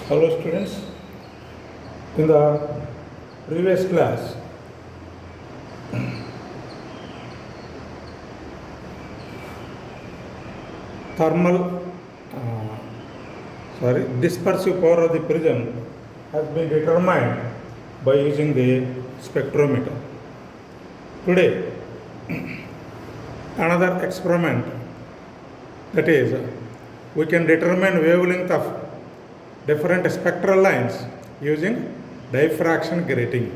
Hello students, in the previous class dispersive power of the prism has been determined by using the spectrometer. Today another experiment, that is, we can determine wavelength of different spectral lines using diffraction grating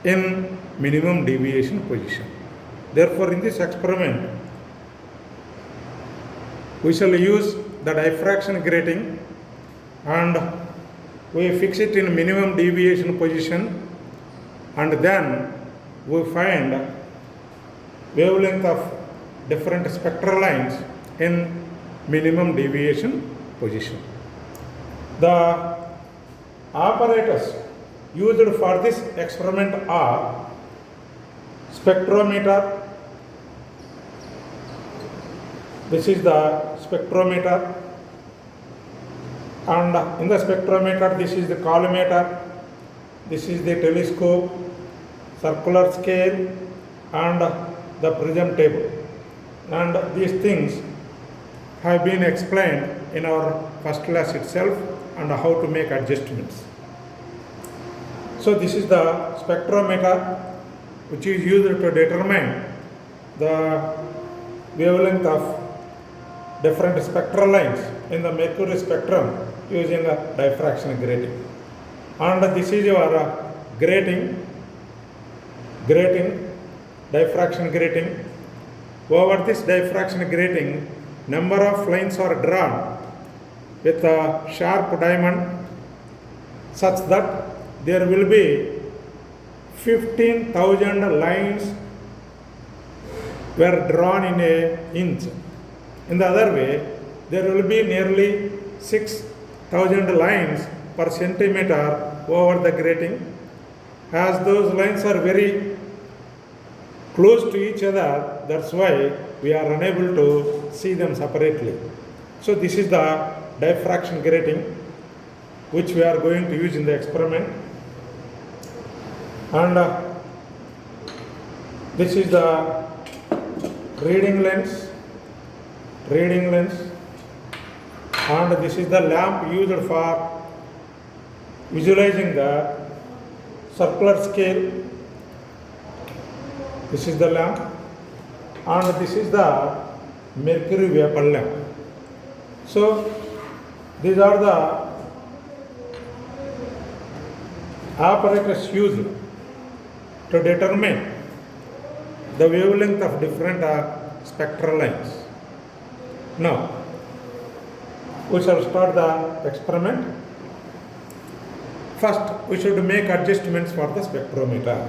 in minimum deviation position. Therefore, in this experiment, we shall use the diffraction grating and we fix it in minimum deviation position, and then we find wavelength of different spectral lines in minimum deviation position. The apparatus used for this experiment are spectrometer. This is the spectrometer, and in the spectrometer this is the collimator, this is the telescope, circular scale, and the prism table. And these things have been explained in our first class itself, and how to make adjustments. So this is the spectrometer, which is used to determine the wavelength of different spectral lines in the mercury spectrum using a diffraction grating. And this is your diffraction grating. Over this diffraction grating, number of lines are drawn with a sharp diamond such that there will be 15,000 lines were drawn in an inch. In the other way, there will be nearly 6,000 lines per centimeter over the grating. As those lines are very close to each other, that's why we are unable to see them separately. So this is the diffraction grating which we are going to use in the experiment, and this is the reading lens, and this is the lamp used for visualizing the circular scale. This is the lamp, and this is the mercury vapor lamp. So these are the apparatus used to determine the wavelength of different spectral lines. Now, we shall start the experiment. First, we should make adjustments for the spectrometer.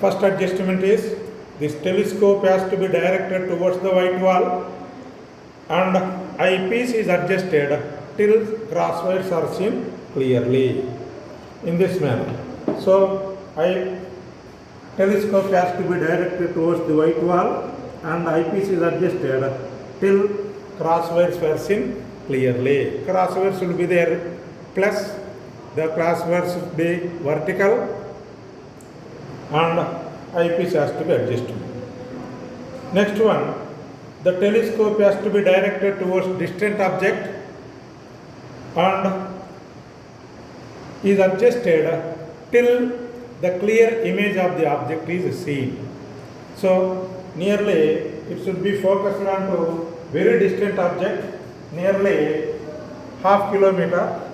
First adjustment is, this telescope has to be directed towards the white wall, and eyepiece is adjusted till crosswires are seen clearly in this manner. So, telescope has to be directed towards the white wall, and eyepiece is adjusted till crosswires were seen clearly. Crosswires will be there plus, the crosswires should be vertical, and eyepiece has to be adjusted. Next one, the telescope has to be directed towards distant object and is adjusted till the clear image of the object is seen. So nearly it should be focused on to very distant object, nearly half kilometer,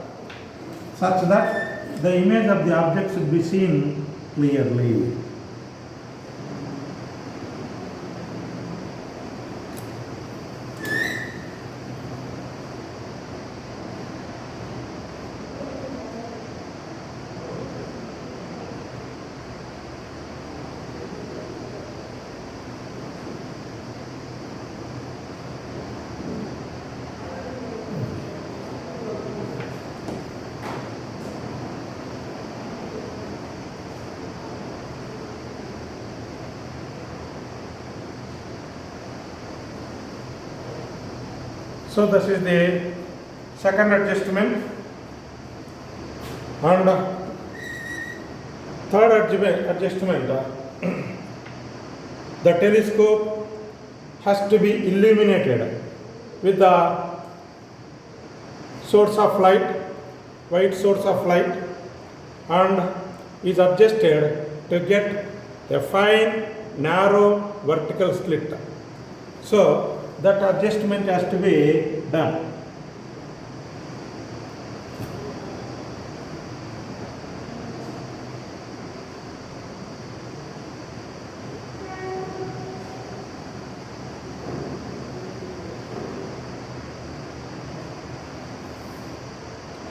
such that the image of the object should be seen clearly. So this is the second adjustment, and third adjustment, the telescope has to be illuminated with the source of light, white source of light, and is adjusted to get a fine narrow vertical slit. So that adjustment has to be done.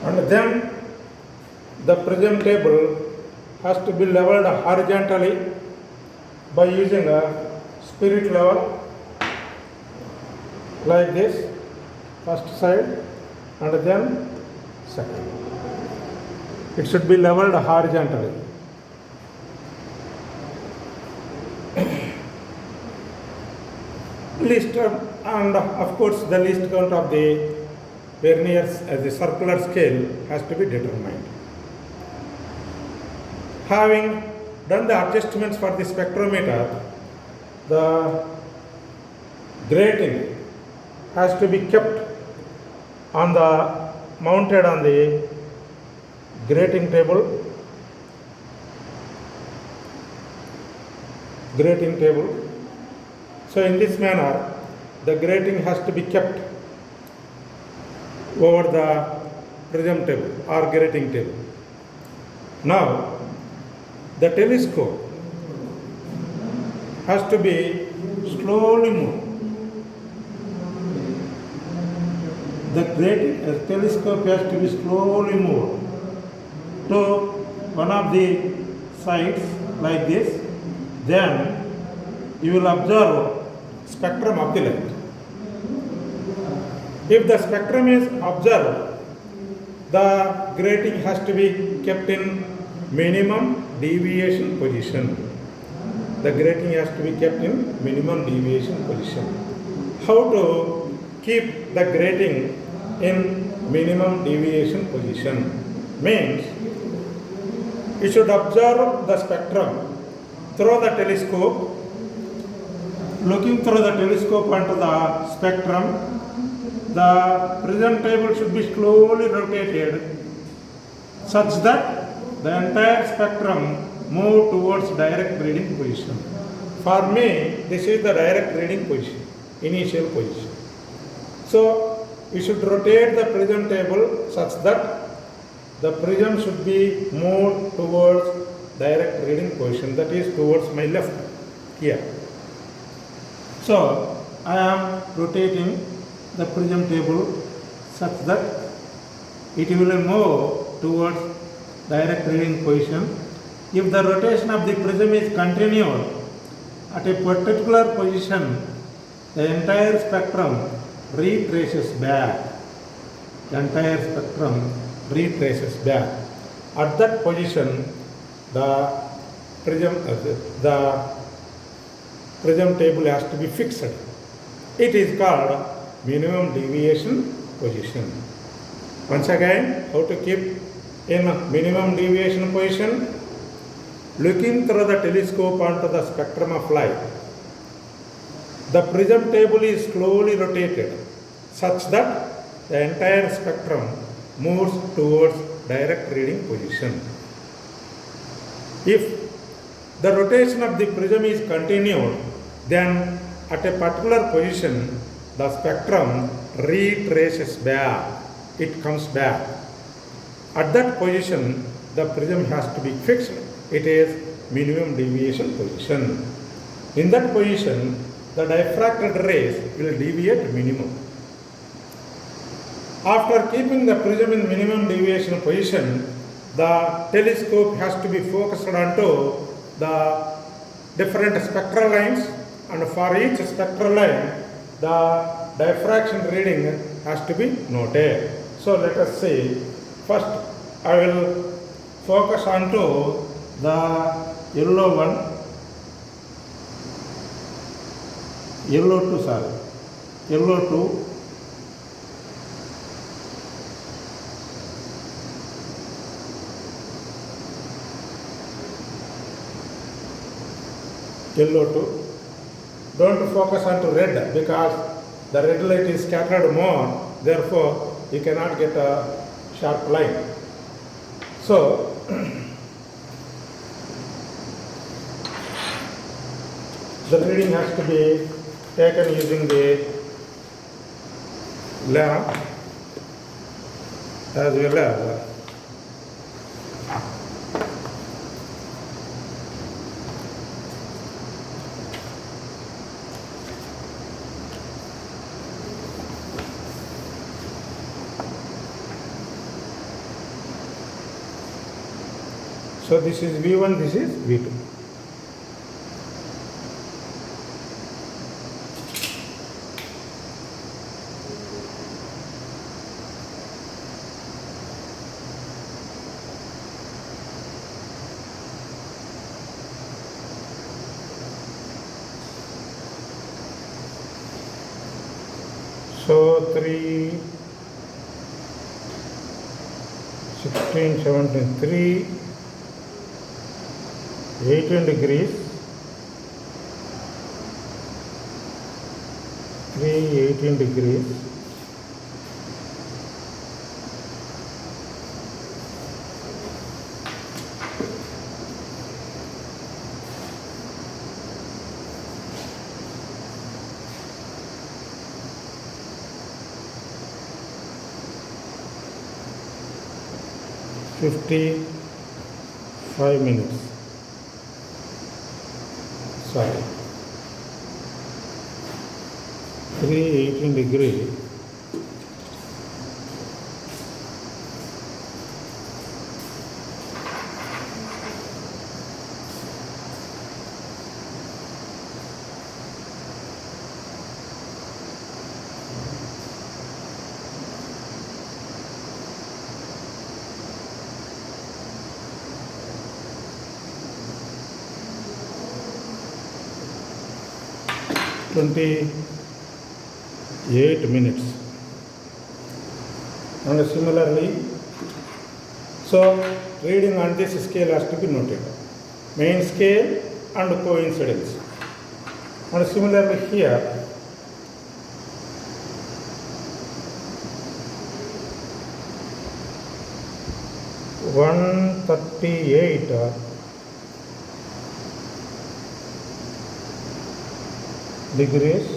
And then the prism table has to be leveled horizontally by using a spirit level like this, first side and then second. It should be leveled horizontally. Least and of course the least count of the verniers as a circular scale has to be determined. Having done the adjustments for the spectrometer, the grating has to be kept on the mounted on the grating table. So in this manner, the grating has to be kept over the prism table or grating table. Now, the telescope has to be slowly moved. The telescope has to be slowly moved to one of the sides like this. Then you will observe spectrum of the light. If the spectrum is observed, the grating has to be kept in minimum deviation position. The grating has to be kept in minimum deviation position. How to keep the grating in minimum deviation position? Means you should observe the spectrum through the telescope. Looking through the telescope onto the spectrum, the prism table should be slowly rotated such that the entire spectrum move towards direct reading position. For me, this is the direct reading position, initial position. So, we should rotate the prism table such that the prism should be moved towards direct reading position, that is towards my left here. So, I am rotating the prism table such that it will move towards direct reading position. If the rotation of the prism is continued at a particular position, the entire spectrum retraces back. At that position, the prism table has to be fixed. It is called minimum deviation position. Once again, how to keep in minimum deviation position? Looking through the telescope onto the spectrum of light, the prism table is slowly rotated such that the entire spectrum moves towards direct reading position. If the rotation of the prism is continued, then at a particular position, the spectrum retraces back. It comes back. At that position, the prism has to be fixed. It is minimum deviation position. In that position, the diffracted rays will deviate minimum. After keeping the prism in minimum deviation position, the telescope has to be focused onto the different spectral lines, and for each spectral line, the diffraction reading has to be noted. So let us see. First, I will focus onto the yellow one, yellow 2, yellow to, don't focus on to red because the red light is scattered more, therefore you cannot get a sharp line. So the reading has to be taken using the lamp as well as so this is V1, this is V2. So 3, 16, 17, 3, 18 degrees, 18 degrees, $55 minutes. Sorry, 18 degrees, $28 minutes. And similarly, so reading on this scale has to be noted, main scale and coincidence. And similarly here, $138 degrees,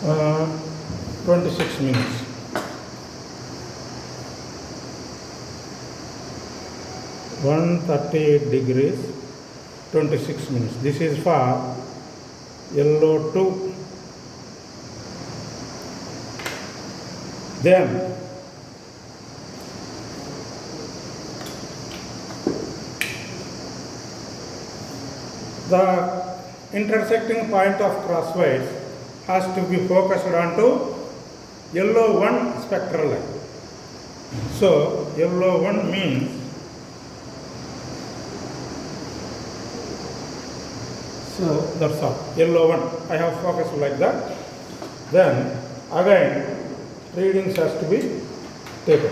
uh, 26 minutes. $138 degrees, 26 minutes. This is for yellow 2. Then the intersecting point of crosswise has to be focused onto yellow 1 spectral line. So yellow 1 means so that's all. Yellow 1 I have focused like that. Then again readings has to be taken.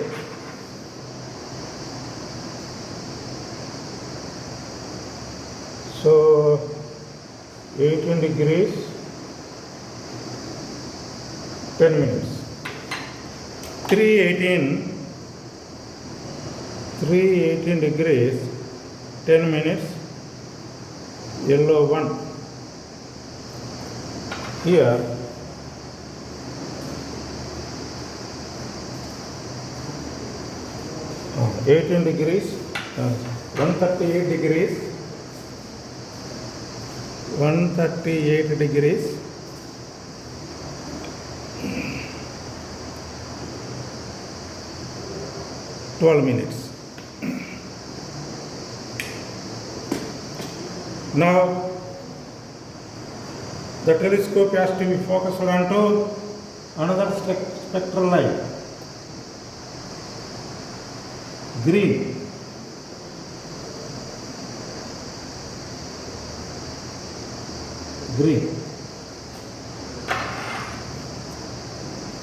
So 18 degrees, 10 minutes. 318 degrees, 10 minutes, yellow 1. Here 18 degrees, 138 degrees, 138 degrees, 12 minutes. Now the telescope has to be focused onto another spectral line, green.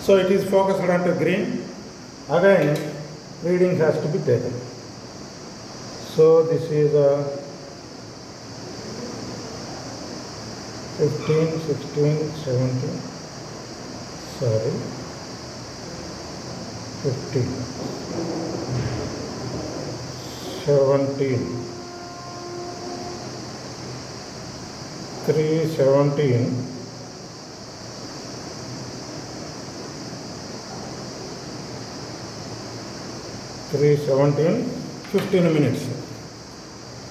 So it is focused onto green. Again, reading has to be taken. So this is a 15, 16, 17. Sorry, 15, 17. 3:17. 3:17, 15 minutes.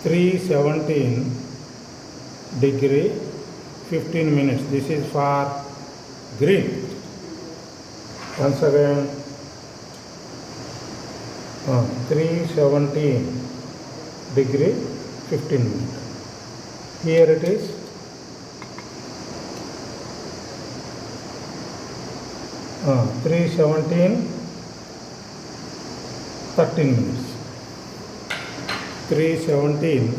3:17 degree, 15 minutes. This is for green. Once again, 3:17 degree, 15 minutes. Here it is 3:17, 13 minutes. 3:17,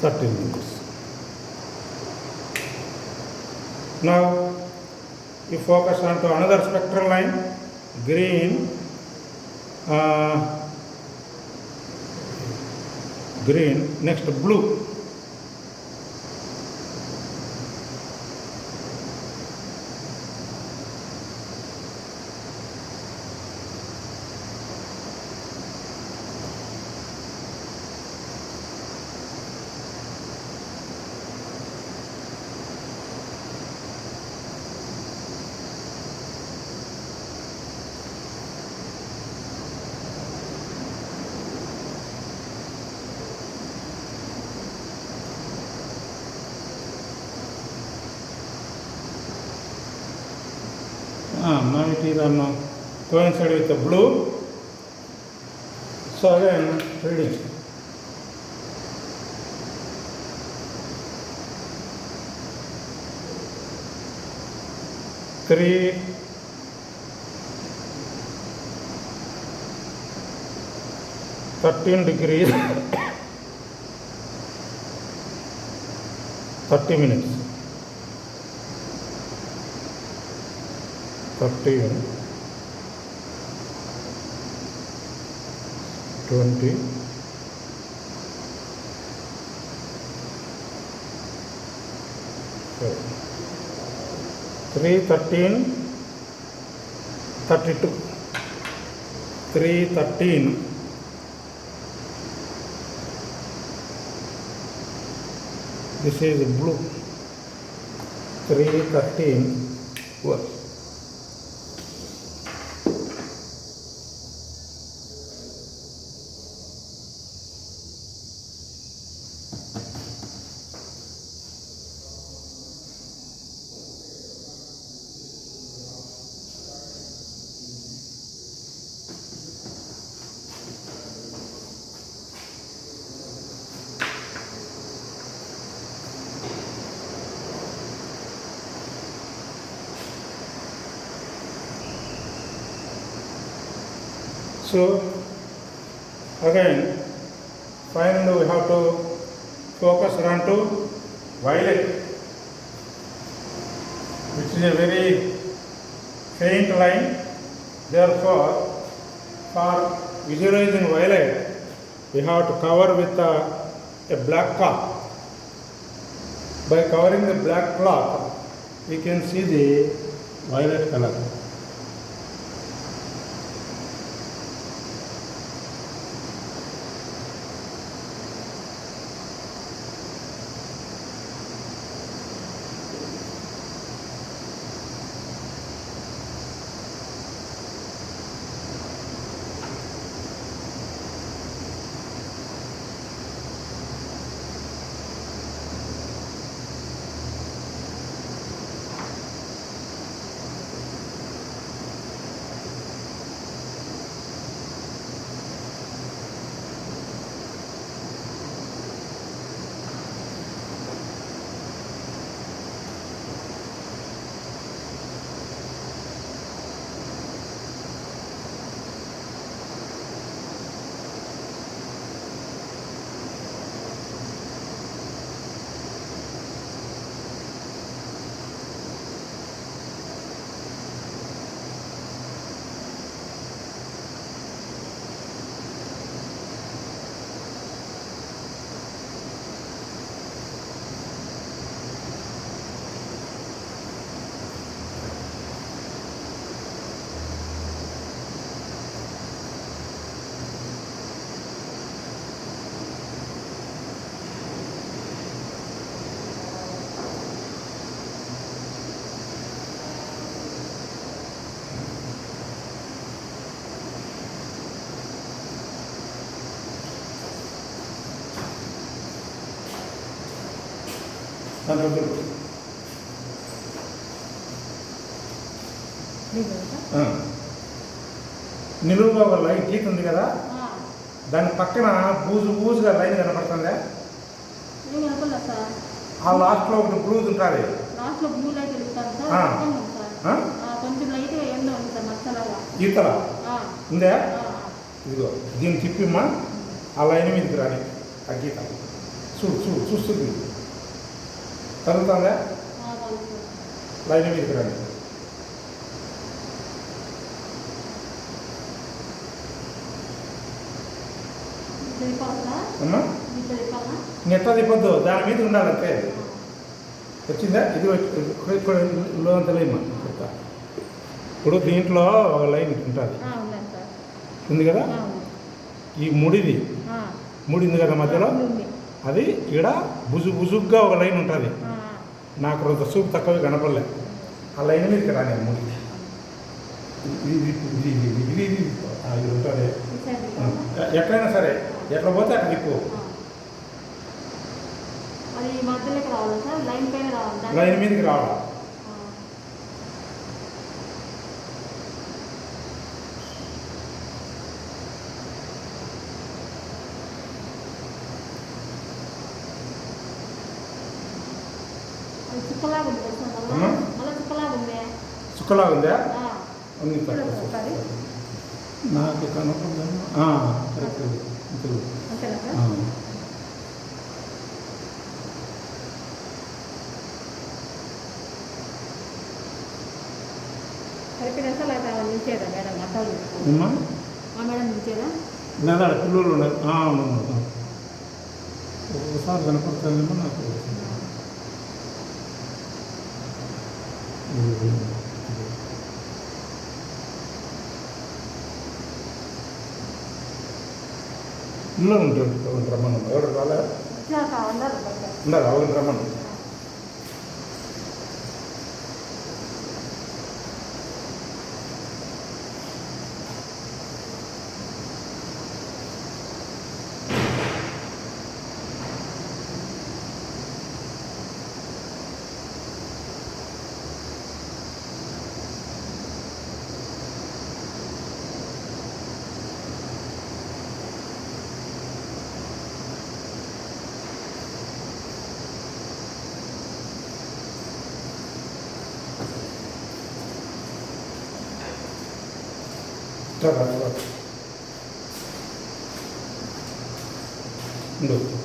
13 minutes. Now you focus on to another spectral line, green. Green, next blue. Now it is on coincide with the blue. So again, reading. Three, 13 degrees, 30 minutes. 13, 20, 3:13, 32. 3:13, this is blue. 3:13. What? So again, finally we have to focus on to violet, which is a very faint line. Therefore, for visualizing violet, we have to cover with a black cloth. By covering the black cloth, we can see the violet color. దాంట్లో చూడు. నిలువుగా ఒక line గీత ఉంది కదా, దాని పక్కన బూజుగా line కనపడుతుందా? ఆ లాస్ట్లో ఒకటి బ్లూ ఉంటుంది. ఈతల ఉందా? ఇదిగో దీన్ని తిప్పిమ్మా, ఆ లైన్ మీదకి రాని. ఆ గీత చూస్తుంది, చదువుతుందా? లైన్ మీదకి రాని. అమ్మా నెత్త తిప్పొద్దు, దాని మీద ఉండాలంటే. వచ్చిందా? ఇది లోంతలేమ్మా చెప్తా. ఇప్పుడు దీంట్లో ఒక లైన్ ఉంటుంది, ఉంది కదా, ఈ ముడి ఉంది కదా మధ్యలో, అది ఇక్కడ బుజుగ్గా ఒక లైన్ ఉంటుంది. నాకు కొంత సూపు తక్కువ కనపడలే. ఆ లైన్ మీదకి రాని ముడి ఇది ఉంటుంది. ఎక్కడైనా సరే ఎట్లా పోతే అక్కడ తిప్పు. లైన్ మీదకి రావాలి. చుక్కలాగా ఉందా? ఉంది నాకు కనపడలేదు. కరెక్ట్. లేదా పిల్లలు ఉండదు. ఒకసారి కనపడుతుందేమో నాకు. పిల్లలు ఉంటుంది రమ్మను. ఎవరు రాలే ఉండదు, అవును రమ్మను.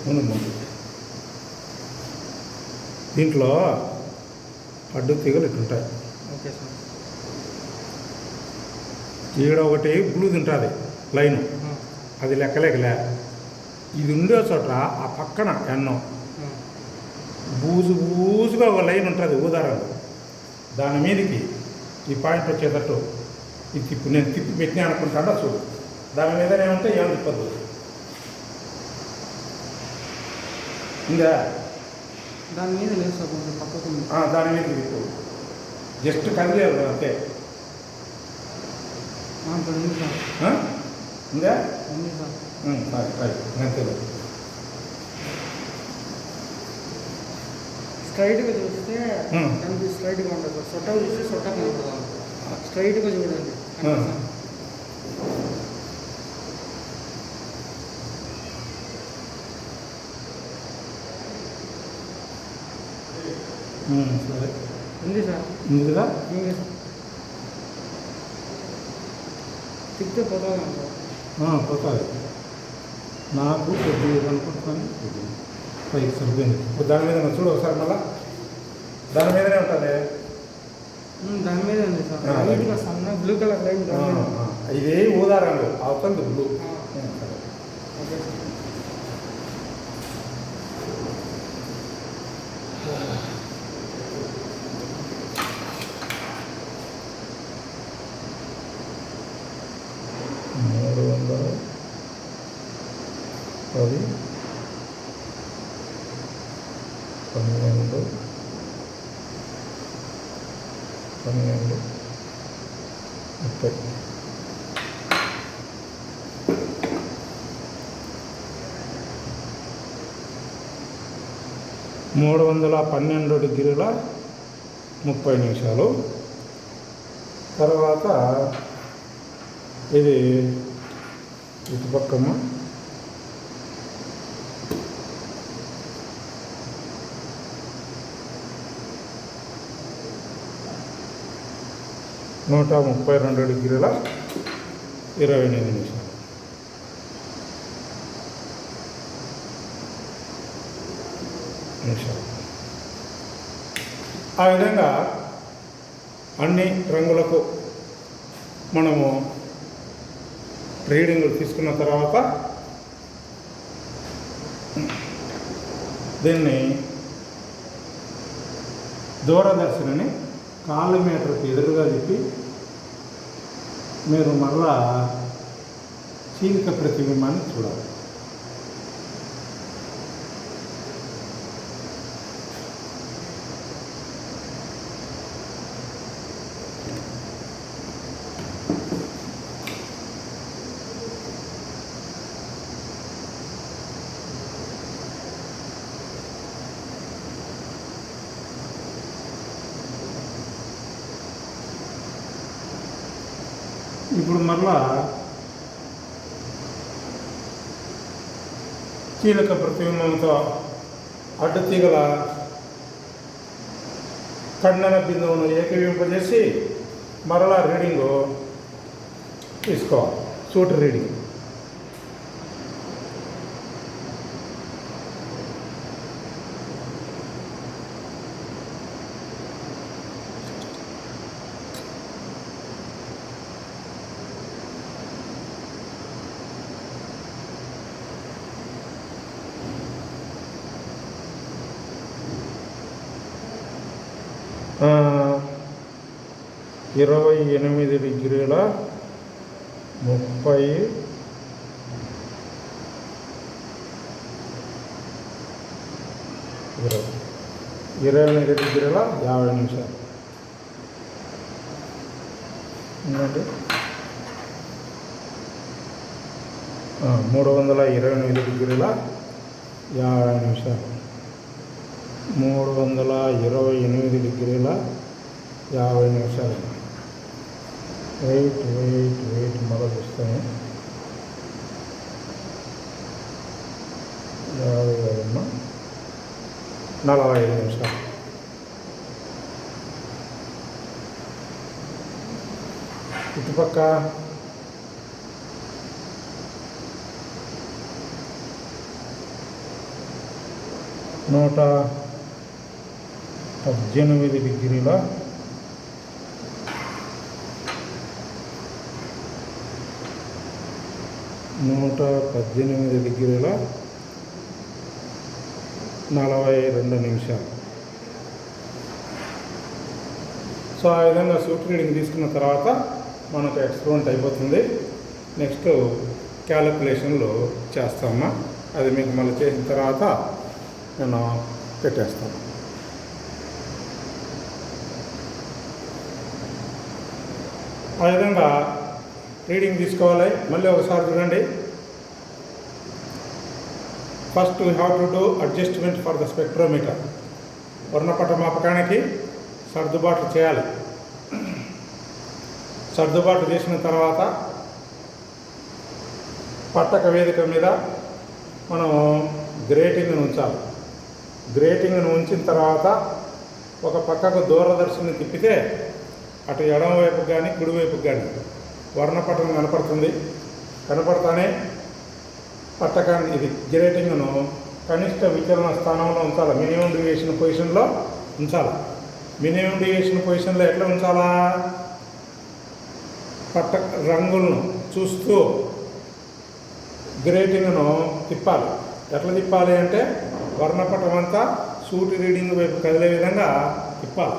ముందు దీంట్లో అడ్డు తీగలు ఇట్లుంటాయి. Okay sir. ఈడ ఒకటి బ్లూది ఉంటుంది లైను, అది లెక్కలేకలే. ఇది ఉండే చోట ఆ పక్కన ఎన్నో బూజుగా ఒక లైన్ ఉంటుంది ఊదారంలో. దాని మీదకి ఈ పాయింట్ వచ్చేటట్టు ఇది తిప్పు. నేను తిప్పి పెట్టినా అనుకుంటాడా చూడు. దాని మీదనే ఉంటే ఏం తిప్పద్దు. ఇంకా దాని మీద లేదు సార్, కొంచెం పక్కకు. దాని మీద తిప్పు, జస్ట్ కదిలేదు అంతే. ఉంది సార్. ఉందా? ఉంది సార్. అంతే. స్ట్రైట్గా చూస్తే దానికి స్ట్రైట్గా ఉంటుంది సార్. సొట్టగా చూస్తే సొట్టగా ఉంటుంది. స్ట్రైట్గా చూడండి. సరే ఉంది సార్. ఉంది కదా? తిప్పితే పోతుంది సార్. పోతుంది. నాకు కొద్దిగా కనుకుంటున్నాను. పైకి సరిపోయింది. దాని మీద చూడు ఒకసారి, మళ్ళా దాని మీదనే ఉంటుంది. దాని మీద ఉంది సార్. సన్న బ్లూ కలర్ లైన్. ఇదే ఊదారంలో అవుతుంది బ్లూ. Okay sir. అది 12 30. 312 డిగ్రీల 30 నిమిషాలు. తర్వాత ఇది ఇటుపక్కమ్మ 132 డిగ్రీల 28 నిమిషాలు. ఆ విధంగా అన్ని రంగులకు మనము రీడింగులు తీసుకున్న తర్వాత దీన్ని దూరదర్శిని కాలిమీటర్కి ఎదురుగా తిప్పి మీరు మళ్ళా చీలిక ప్రతిబింబాన్ని చూడాలి. ఇప్పుడు మరలా చీలక ప్రతిబింబంతో అడ్డతీగల ఖండన బిందువును ఏకీవింపజేసి మరలా రీడింగు తీసుకోవాలి. సూట్ రీడింగ్ ఇరవై 28 డిగ్రీల 30 28 డిగ్రీల 50 నిమిషాలు. ఎందుకంటే 328 డిగ్రీల 50 నిమిషాలు. 328 డిగ్రీల 50 నిమిషాలు. వెయిట్ మొదలు ఇస్తాను. 45 నిమిషాలు. ఇటుపక్క 118 డిగ్రీల 118 డిగ్రీల 42 నిమిషాలు. సో ఆ విధంగా సూట్ రీడింగ్ తీసుకున్న తర్వాత మనకు ఎక్స్పెరిమెంట్ అయిపోతుంది. నెక్స్ట్ క్యాలిక్యులేషన్లు చేస్తామా, అది మీకు మళ్ళీ చేసిన తర్వాత నేను పెట్టేస్తాను. ఆ విధంగా రీడింగ్ తీసుకోవాలి. మళ్ళీ ఒకసారి చూడండి. First we have to do adjustment for the spectrometer. వర్ణపట మాపకానికి సర్దుబాట్లు చేయాలి. సర్దుబాటు చేసిన తర్వాత పట్టక వేదిక మీద మనం గ్రేటింగ్ను ఉంచాలి. గ్రేటింగ్ను ఉంచిన తర్వాత ఒక పక్కకు దూరదర్శిని తిప్పితే అటు ఎడమ వైపుకి కానీ కుడివైపుకి కానీ వర్ణపటం కనపడుతుంది. కనపడతానే పట్టకాన్ని ఇది గ్రేటింగ్ను కనిష్ట విచలన స్థానంలో ఉంచాలి. మినిమం డివియేషన్ పొజిషన్లో ఉంచాలి. మినిమం డివియేషన్ పొజిషన్లో ఎట్లా ఉంచాలా? పట్ట రంగులను చూస్తూ గ్రేటింగ్ను తిప్పాలి. ఎట్లా తిప్పాలి అంటే వర్ణపటం అంతా సూటి రీడింగ్ వైపు కదిలే విధంగా తిప్పాలి.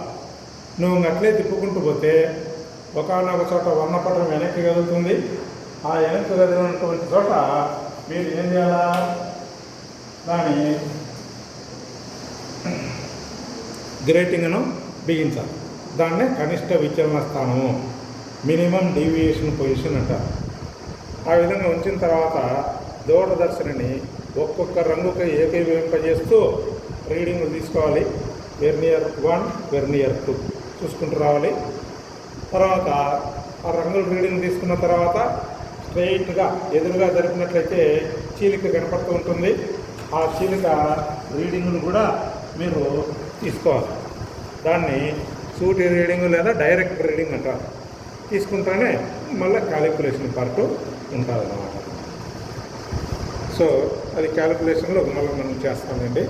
నువ్వు అట్లే తిప్పుకుంటూ పోతే ఒకనొక చోట వర్ణపటం వెనక్కి కదులుతుంది. ఆ వెనక్కి కదిలినటువంటి చోట మీరు ఏం చేయాలా? దాని గ్రేటింగ్ను బిగించాలి. దాన్నే కనిష్ట విచలన స్థానము, మినిమం డీవియేషన్ పొజిషన్ అంటారు. ఆ విధంగా ఉంచిన తర్వాత దూరదర్శిని ఒక్కొక్క రంగుకి ఏకీభవింపజేస్తూ రీడింగ్ తీసుకోవాలి. వెర్నియర్ 1, వెర్నియర్ 2 చూసుకుంటూ రావాలి. తర్వాత ఆ రంగుల రీడింగ్ తీసుకున్న తర్వాత స్ట్రైట్గా ఎదురుగా జరిపినట్లయితే చీలిక కనపడుతూ ఉంటుంది. ఆ చీలిక రీడింగ్ను కూడా మీరు తీసుకోవాలి. దాన్ని సూటి రీడింగ్ లేదా డైరెక్ట్ రీడింగ్ అంటారు. తీసుకుంటానే మళ్ళీ క్యాలిక్యులేషన్ పార్ట్ ఉంటుంది అన్నమాట. సో అది క్యాలిక్యులేషన్లో మళ్ళీ మనం చేస్తామండి.